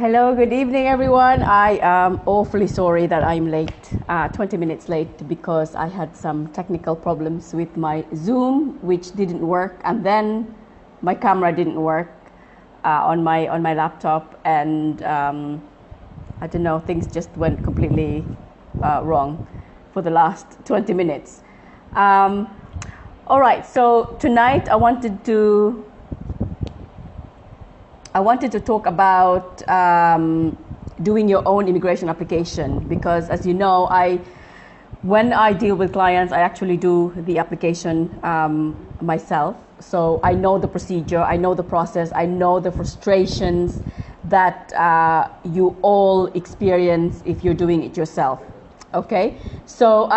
Hello, good evening, everyone. I am awfully sorry that I'm late, 20 minutes late, because I had some technical problems with my Zoom, which didn't work, and then my camera didn't work on my laptop, and I don't know, things just went completely wrong for the last 20 minutes. All right, so tonight I wanted to talk about doing your own immigration application, because as you know, when I deal with clients, I actually do the application myself. So I know the procedure, I know the process, I know the frustrations that you all experience if you're doing it yourself. Okay, so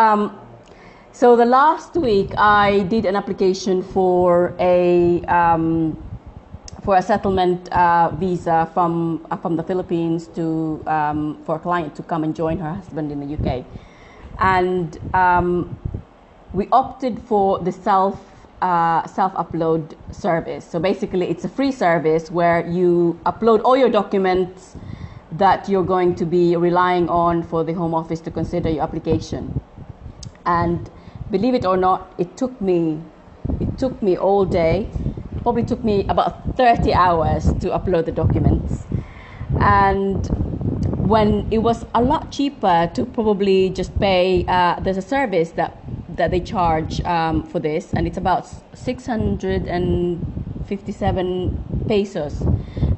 the last week I did an application for a settlement visa from the Philippines to for a client to come and join her husband in the UK, and we opted for the self upload service. So basically, it's a free service where you upload all your documents that you're going to be relying on for the Home Office to consider your application. And believe it or not, it took me all day. Probably took me about 30 hours to upload the documents, and when it was a lot cheaper to probably just pay, there's a service that they charge for this, and it's about 657 pesos.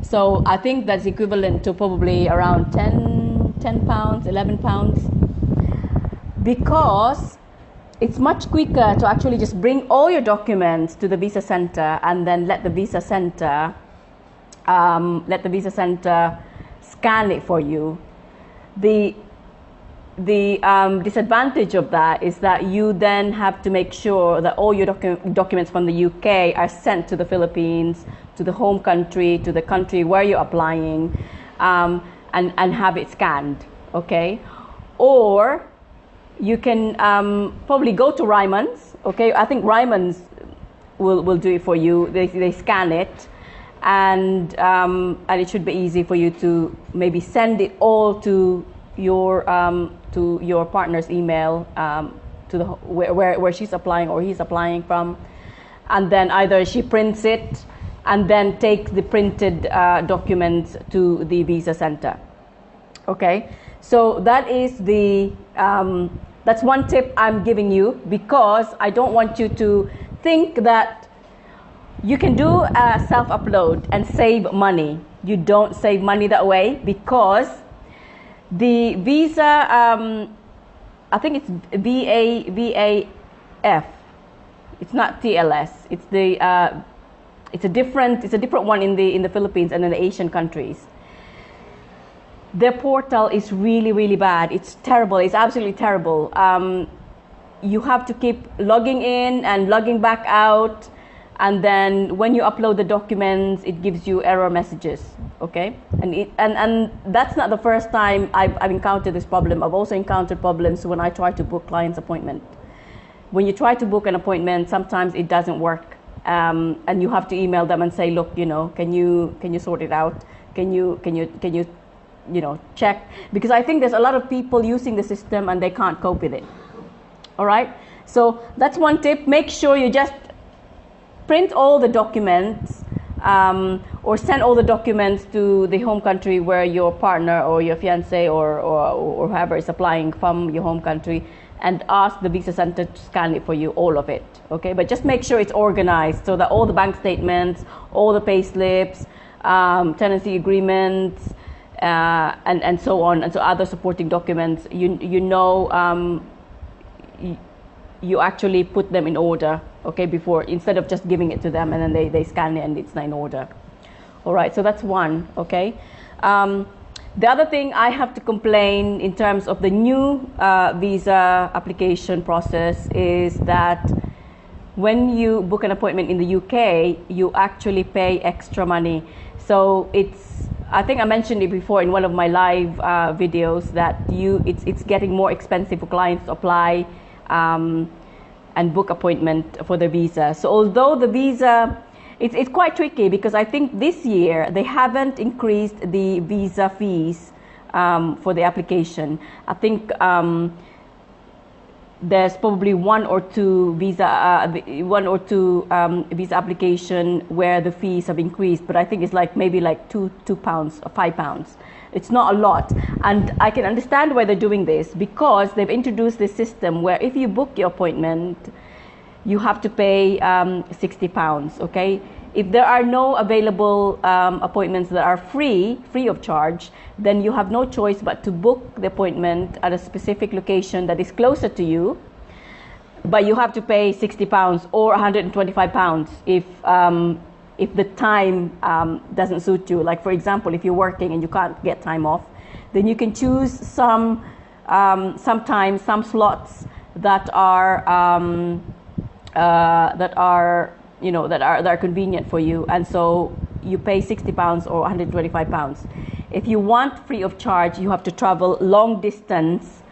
So I think that's equivalent to probably around 10 pounds, 11 pounds, because it's much quicker to actually just bring all your documents to the visa center and then let the visa center scan it for you. The disadvantage of that is that you then have to make sure that all your documents from the UK are sent to the Philippines, to the home country, to the country where you're applying, and have it scanned. Okay, or you can probably go to Ryman's. Okay, I think Ryman's will do it for you. They scan it, and it should be easy for you to maybe send it all to your partner's email, to the where she's applying or he's applying from, and then either she prints it and then takes the printed documents to the visa center. Okay, so that is that's one tip I'm giving you, because I don't want you to think that you can do a self-upload and save money. You don't save money that way, because the visa, I think it's VAF. It's not TLS. It's a different one in the Philippines and in the Asian countries. Their portal is really, really bad. It's terrible. It's absolutely terrible. You have to keep logging in and logging back out, and then when you upload the documents, it gives you error messages. Okay, and that's not the first time I've encountered this problem. I've also encountered problems when I try to book clients' appointment. When you try to book an appointment, sometimes it doesn't work, and you have to email them and say, look, can you sort it out? Can you check, because I think there's a lot of people using the system and they can't cope with it. All right, so that's one tip. Make sure you just print all the documents, or send all the documents to the home country where your partner or your fiance or whoever is applying from your home country, and ask the visa center to scan it for you, all of it. Okay, but just make sure it's organized so that all the bank statements, all the pay slips, tenancy agreements, and so on, and so other supporting documents, you actually put them in order, okay, before, instead of just giving it to them and then they scan it and it's not in order. All right, so that's one. Okay, the other thing I have to complain in terms of the new visa application process is that when you book an appointment in the UK, you actually pay extra money. So I think I mentioned it before in one of my live videos that it's getting more expensive for clients to apply and book appointment for the visa. So although the visa it's quite tricky because I think this year they haven't increased the visa fees for the application. I think there's probably one or two visa application where the fees have increased, but I think it's like maybe like £2 or £5. It's not a lot, and I can understand why they're doing this, because they've introduced this system where if you book your appointment, you have to pay £60. Okay, if there are no available appointments that are free of charge, then you have no choice but to book the appointment at a specific location that is closer to you, but you have to pay £60 or £125 if the time doesn't suit you. Like, for example, if you're working and you can't get time off, then you can choose some slots that are convenient for you, and so you pay £60 or £125. If you want free of charge, you have to travel long distance,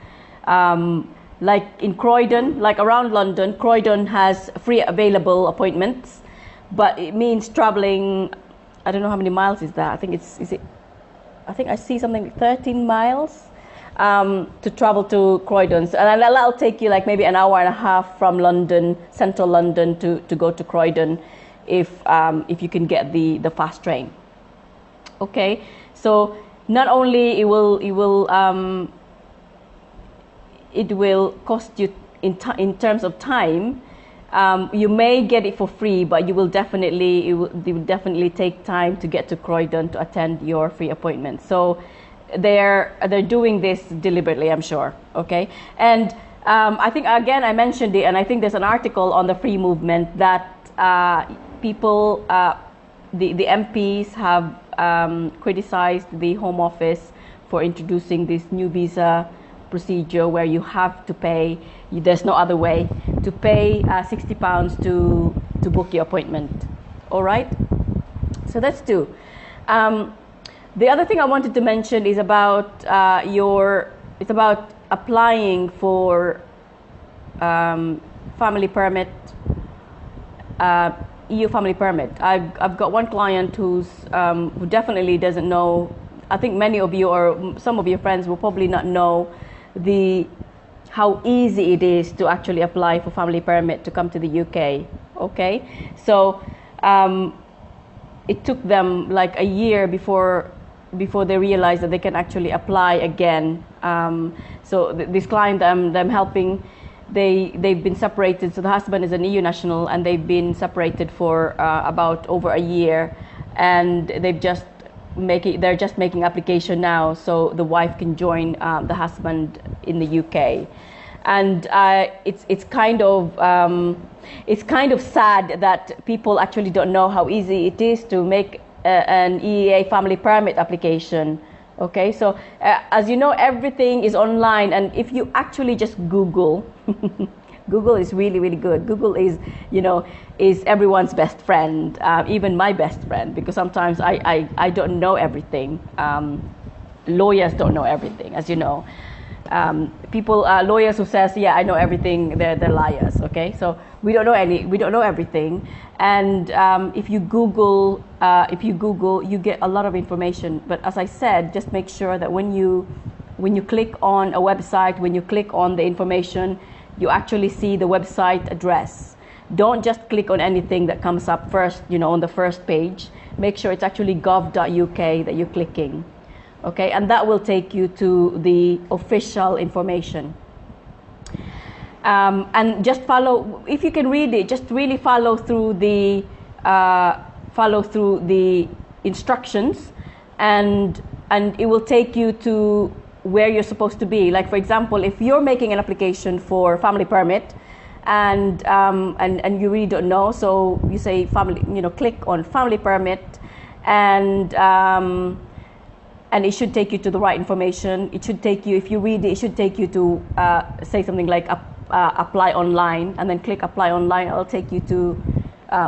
like in Croydon, like around London. Croydon has free available appointments, but it means traveling, I don't know how many miles is that. I think I think I see something like 13 miles to travel to Croydon. So, and that'll take you like maybe an hour and a half from London, central London, to go to Croydon, if you can get the fast train. Okay, so not only it will cost you in terms of time. You may get it for free, but it will definitely take time to get to Croydon to attend your free appointment. So they're doing this deliberately, I'm sure. Okay, and I think again I mentioned it, and I think there's an article on the free movement that people, the MPs have criticized the Home Office for introducing this new visa procedure where you have to pay. There's no other way to pay £60 to book your appointment. All right, so that's two. The other thing I wanted to mention is about it's about applying for family permit, EU family permit. I've got one client who definitely doesn't know. I think many of you or some of your friends will probably not know how easy it is to actually apply for family permit to come to the UK. Okay, so it took them like a year before they realized that they can actually apply again. So this client I'm helping, they've been separated. So the husband is an EU national, and they've been separated for about over a year, and they're just making application now so the wife can join the husband in the UK. And it's kind of sad that people actually don't know how easy it is to make an EEA family permit application. Okay, so as you know, everything is online, and if you actually just Google, Google is really, really good. Google is everyone's best friend, even my best friend, because sometimes I don't know everything. Lawyers don't know everything, as you know. Lawyers who says, yeah, I know everything, they're liars. Okay, so we don't know everything, and if you Google, you get a lot of information. But as I said, just make sure that when you click on a website, when you click on the information, you actually see the website address. Don't just click on anything that comes up first, on the first page. Make sure it's actually gov.uk that you're clicking. Okay, and that will take you to the official information. And just follow, if you can read it, just really follow through the instructions, and it will take you to where you're supposed to be. Like, for example, if you're making an application for family permit, and you really don't know, so you say family, click on family permit, and it should take you to the right information. It should take you, if you read it, it should take you to say something like apply online, and then click apply online. It'll take you to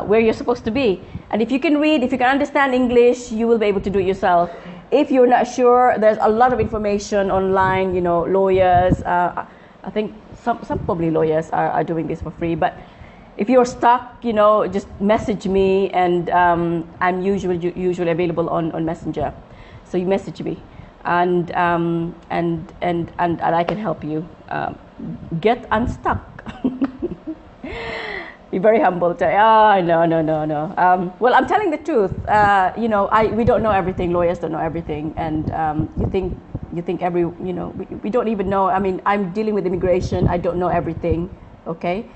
where you're supposed to be. And if you can read, if you can understand English, you will be able to do it yourself. If you're not sure, there's a lot of information online. Lawyers, I think some probably lawyers are doing this for free, but if you're stuck, just message me, and I'm usually available on Messenger. So you message me, and I can help you get unstuck. Be very humble. No. Well, I'm telling the truth. We don't know everything. Lawyers don't know everything, and you think we don't even know. I mean, I'm dealing with immigration. I don't know everything. Okay.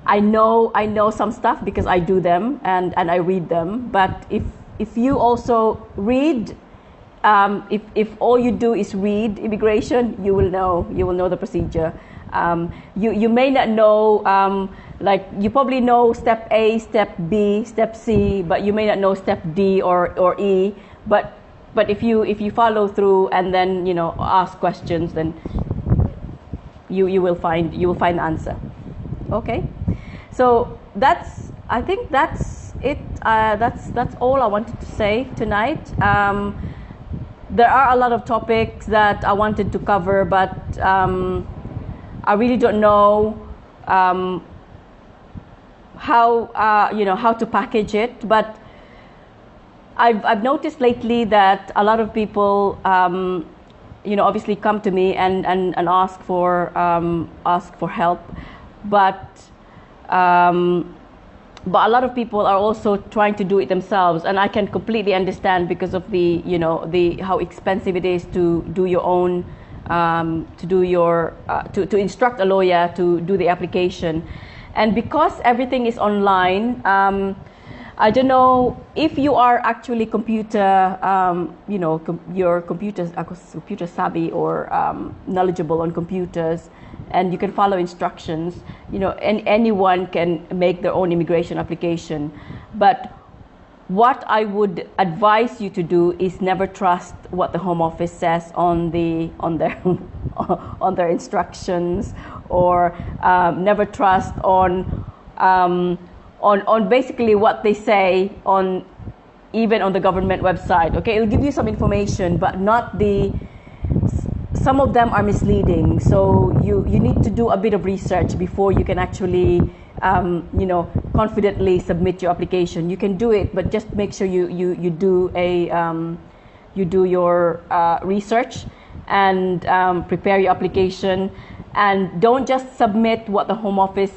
I know some stuff because I do them and I read them. But if you also read, if all you do is read immigration, you will know the procedure. You may not know, like you probably know step A, step B, step C, but you may not know step D or E. But if you follow through and then ask questions, then you will find the answer. Okay, so I think that's it. That's all I wanted to say tonight. There are a lot of topics that I wanted to cover, but I really don't know how to package it. But I've noticed lately that a lot of people obviously come to me and ask for help, but a lot of people are also trying to do it themselves, and I can completely understand because of the how expensive it is to do your own to instruct a lawyer to do the application, and because everything is online. I don't know if you are actually computer, you're computer savvy or knowledgeable on computers, and you can follow instructions. And anyone can make their own immigration application. But what I would advise you to do is never trust what the Home Office says on their instructions, or never trust on basically what they say even on the government website. Okay, it'll give you some information, but some of them are misleading. So you need to do a bit of research before you can actually confidently submit your application. You can do it, but just make sure you do your research and prepare your application, and don't just submit what the Home Office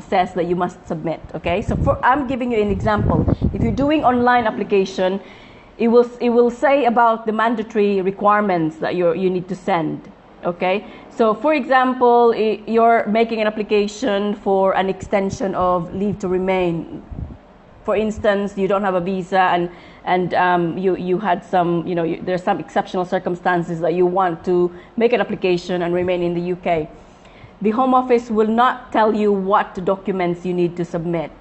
says that you must submit. Okay, so I'm giving you an example. If you're doing online application, it will say about the mandatory requirements that you need to send. Okay, so for example, you're making an application for an extension of leave to remain. For instance, you don't have a visa, and you had some, there's some exceptional circumstances that you want to make an application and remain in the UK. The Home Office will not tell you what documents you need to submit.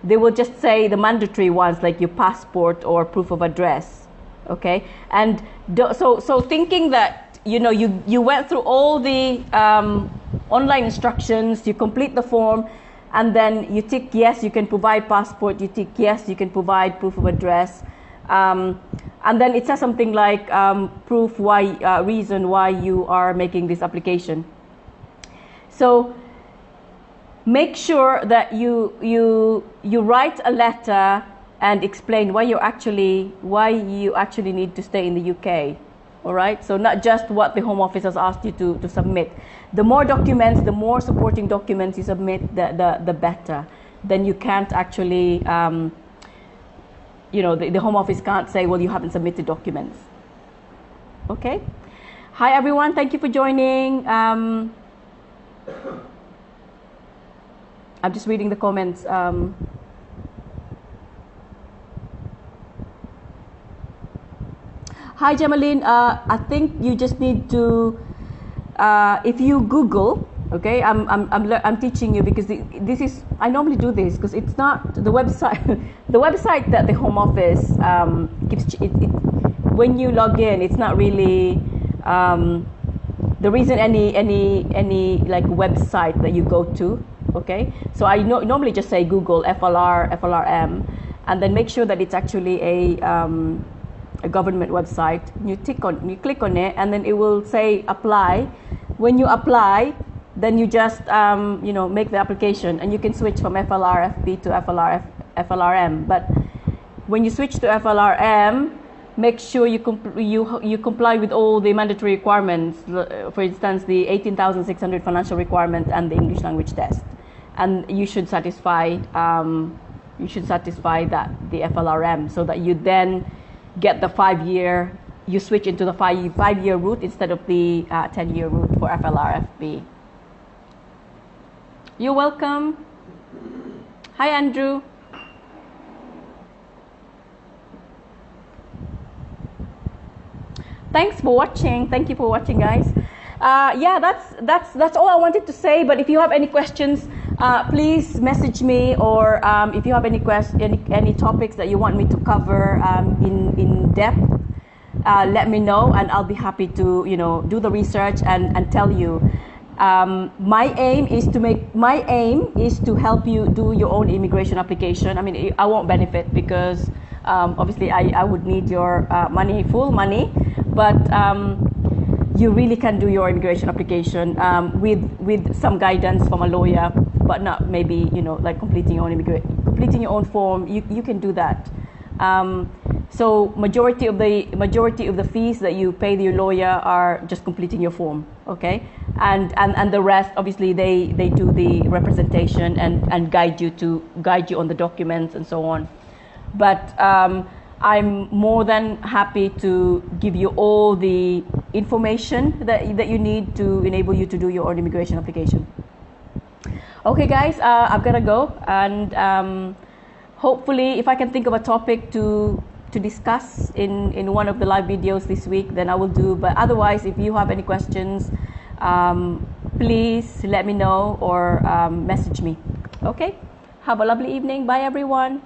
They will just say the mandatory ones, like your passport or proof of address. Okay, and so thinking that you went through all the online instructions, you complete the form, and then you tick yes, you can provide passport. You tick yes, you can provide proof of address, and then it says something like reason why you are making this application. So make sure that you write a letter and explain why you actually need to stay in the UK. All right. So not just what the Home Office has asked you to submit. The more documents, the more supporting documents you submit, the better. Then you can't actually, the Home Office can't say, well, you haven't submitted documents. Okay. Hi everyone. Thank you for joining. I'm just reading the comments. Hi, Jemaline. I think you just need to, if you Google, okay, I'm teaching you because this is, I normally do this because it's not the website, the website that the Home Office gives, when you log in, it's not really, there isn't any like website that you go to. Okay, so I normally just say Google FLRM, and then make sure that it's actually a government website. You click on it, and then it will say apply. When you apply, then you just make the application, and you can switch from FLRFP to FLRM. But when you switch to FLRM, make sure you comply with all the mandatory requirements. For instance, the 18,600 financial requirement and the English language test, and you should satisfy that, the FLRM, so that you then get the 5-year. You switch into the 5-year route instead of the 10-year route for FLRFP. You're welcome. Hi, Andrew. Thanks for watching. Thank you for watching, guys. Yeah, that's all I wanted to say. But if you have any questions, please message me, or if you have any topics that you want me to cover in depth, let me know, and I'll be happy to do the research and tell you. My aim is to help you do your own immigration application. I mean, I won't benefit because obviously I would need your full money, but you really can do your immigration application with some guidance from a lawyer, but not maybe like completing your own form. You can do that. So majority of the fees that you pay your lawyer are just completing your form, okay? And the rest, obviously, they do the representation and guide you on the documents and so on. But I'm more than happy to give you all the information that you need to enable you to do your own immigration application. Okay, guys, I've got to go, and hopefully, if I can think of a topic to discuss in one of the live videos this week, then I will do. But otherwise, if you have any questions, please let me know or message me. Okay? Have a lovely evening. Bye, everyone.